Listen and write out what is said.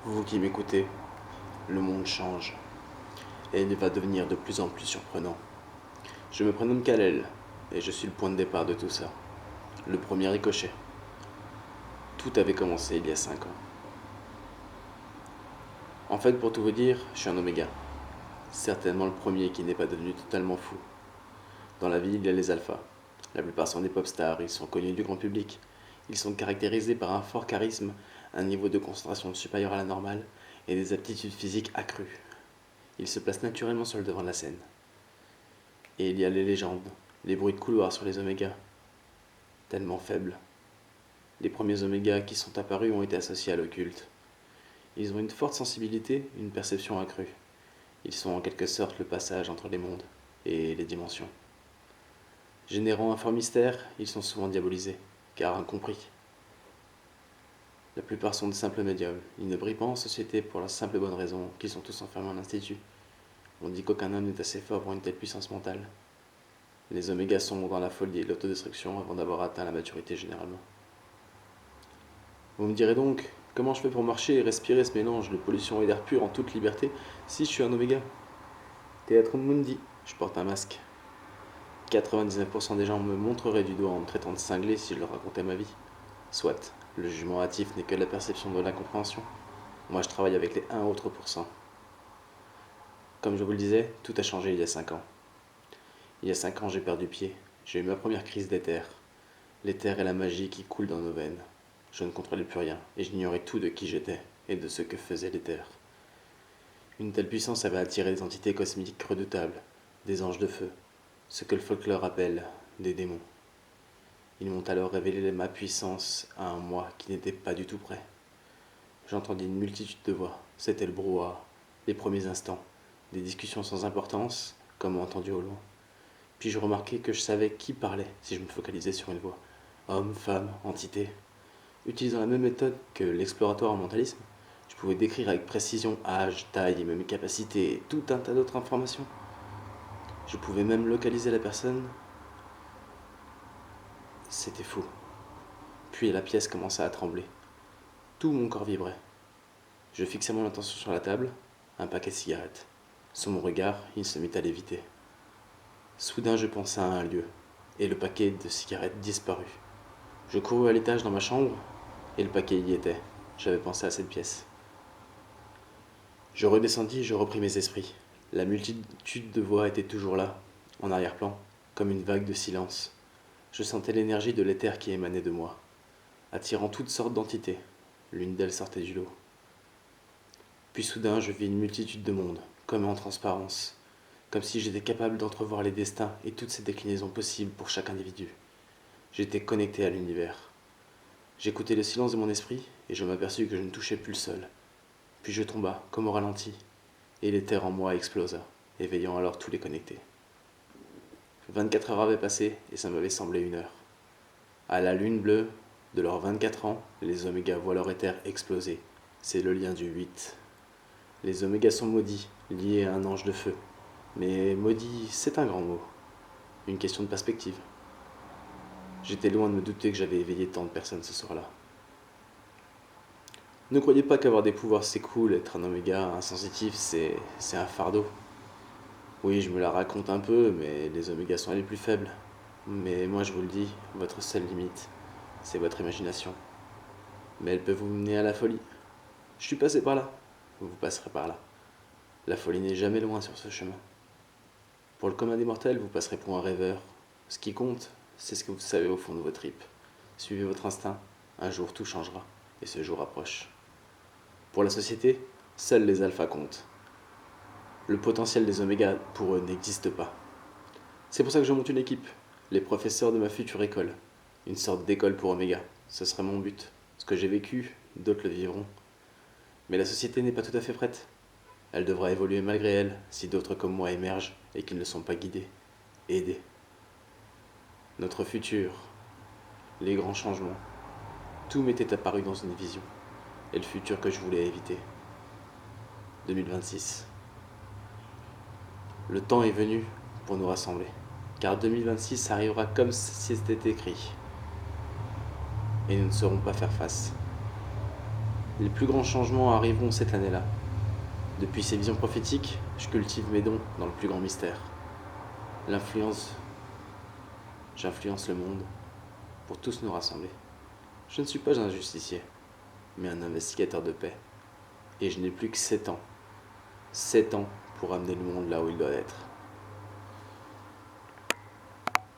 Vous qui m'écoutez, le monde change, et il va devenir de plus en plus surprenant. Je me prénomme Kalel, et je suis le point de départ de tout ça. Le premier ricochet. Tout avait commencé il y a 5 ans. En fait, pour tout vous dire, je suis un oméga. Certainement le premier qui n'est pas devenu totalement fou. Dans la vie, il y a les alphas. La plupart sont des pop stars, ils sont connus du grand public. Ils sont caractérisés par un fort charisme, un niveau de concentration supérieur à la normale et des aptitudes physiques accrues. Ils se placent naturellement sur le devant de la scène. Et il y a les légendes, les bruits de couloir sur les omégas, tellement faibles. Les premiers omégas qui sont apparus ont été associés à l'occulte. Ils ont une forte sensibilité, une perception accrue. Ils sont en quelque sorte le passage entre les mondes et les dimensions. Générant un fort mystère, ils sont souvent diabolisés, car incompris. La plupart sont de simples médiums. Ils ne brillent pas en société pour la simple et bonne raison qu'ils sont tous enfermés en institut. On dit qu'aucun homme n'est assez fort pour une telle puissance mentale. Les omégas sombrent dans la folie et l'autodestruction avant d'avoir atteint la maturité généralement. Vous me direz donc, comment je fais pour marcher et respirer ce mélange de pollution et d'air pur en toute liberté si je suis un oméga? Théâtre Mundi, je porte un masque. 99% des gens me montreraient du doigt en me traitant de cinglé si je leur racontais ma vie. Soit, le jugement hâtif n'est que la perception de l'incompréhension. Moi je travaille avec les 1 autres pourcent. Comme je vous le disais, tout a changé il y a 5 ans. Il y a 5 ans, j'ai perdu pied. J'ai eu ma première crise d'éther. L'éther est la magie qui coule dans nos veines. Je ne contrôlais plus rien, et j'ignorais tout de qui j'étais, et de ce que faisait l'éther. Une telle puissance avait attiré des entités cosmiques redoutables, des anges de feu, ce que le folklore appelle des démons. Ils m'ont alors révélé ma puissance à un moi qui n'était pas du tout prêt. J'entendis une multitude de voix, c'était le brouhaha, les premiers instants, des discussions sans importance, comme entendues au loin. Puis je remarquai que je savais qui parlait si je me focalisais sur une voix. Homme, femme, entité. Utilisant la même méthode que l'exploratoire en mentalisme, je pouvais décrire avec précision âge, taille et même capacités et tout un tas d'autres informations. Je pouvais même localiser la personne. C'était fou. Puis la pièce commença à trembler. Tout mon corps vibrait. Je fixai mon attention sur la table, un paquet de cigarettes. Sous mon regard, il se mit à léviter. Soudain, je pensai à un lieu, et le paquet de cigarettes disparut. Je courus à l'étage dans ma chambre, et le paquet y était. J'avais pensé à cette pièce. Je redescendis et je repris mes esprits. La multitude de voix était toujours là, en arrière-plan, comme une vague de silence. Je sentais l'énergie de l'éther qui émanait de moi, attirant toutes sortes d'entités. L'une d'elles sortait du lot. Puis soudain, je vis une multitude de mondes, comme en transparence, comme si j'étais capable d'entrevoir les destins et toutes ces déclinaisons possibles pour chaque individu. J'étais connecté à l'univers. J'écoutais le silence de mon esprit et je m'aperçus que je ne touchais plus le sol. Puis je tomba, comme au ralenti, et l'éther en moi explosa, éveillant alors tous les connectés. 24 heures avaient passé et ça m'avait semblé 1 heure. À la lune bleue de leurs 24 ans, les omégas voient leur éther exploser. C'est le lien du 8. Les omégas sont maudits, liés à un ange de feu. Mais maudit, c'est un grand mot. Une question de perspective. J'étais loin de me douter que j'avais éveillé tant de personnes ce soir-là. Ne croyez pas qu'avoir des pouvoirs c'est cool, être un oméga insensitif c'est un fardeau. Oui, je me la raconte un peu, mais les omégas sont les plus faibles. Mais moi je vous le dis, votre seule limite, c'est votre imagination. Mais elle peut vous mener à la folie. Je suis passé par là, vous passerez par là. La folie n'est jamais loin sur ce chemin. Pour le commun des mortels, vous passerez pour un rêveur. Ce qui compte, c'est ce que vous savez au fond de vos tripes. Suivez votre instinct, un jour tout changera, et ce jour approche. Pour la société, seuls les alphas comptent. Le potentiel des omégas pour eux n'existe pas. C'est pour ça que je monte une équipe, les professeurs de ma future école. Une sorte d'école pour oméga, ce serait mon but. Ce que j'ai vécu, d'autres le vivront. Mais la société n'est pas tout à fait prête. Elle devra évoluer malgré elle si d'autres comme moi émergent et qu'ils ne sont pas guidés, aidés. Notre futur, les grands changements, tout m'était apparu dans une vision. Et le futur que je voulais éviter. 2026. Le temps est venu pour nous rassembler, car 2026 arrivera comme si c'était écrit, et nous ne saurons pas faire face. Les plus grands changements arriveront cette année-là. Depuis ces visions prophétiques, je cultive mes dons dans le plus grand mystère. L'influence, j'influence le monde pour tous nous rassembler. Je ne suis pas un justicier, mais un investigateur de paix. Et je n'ai plus que 7 ans. 7 ans pour amener le monde là où il doit être.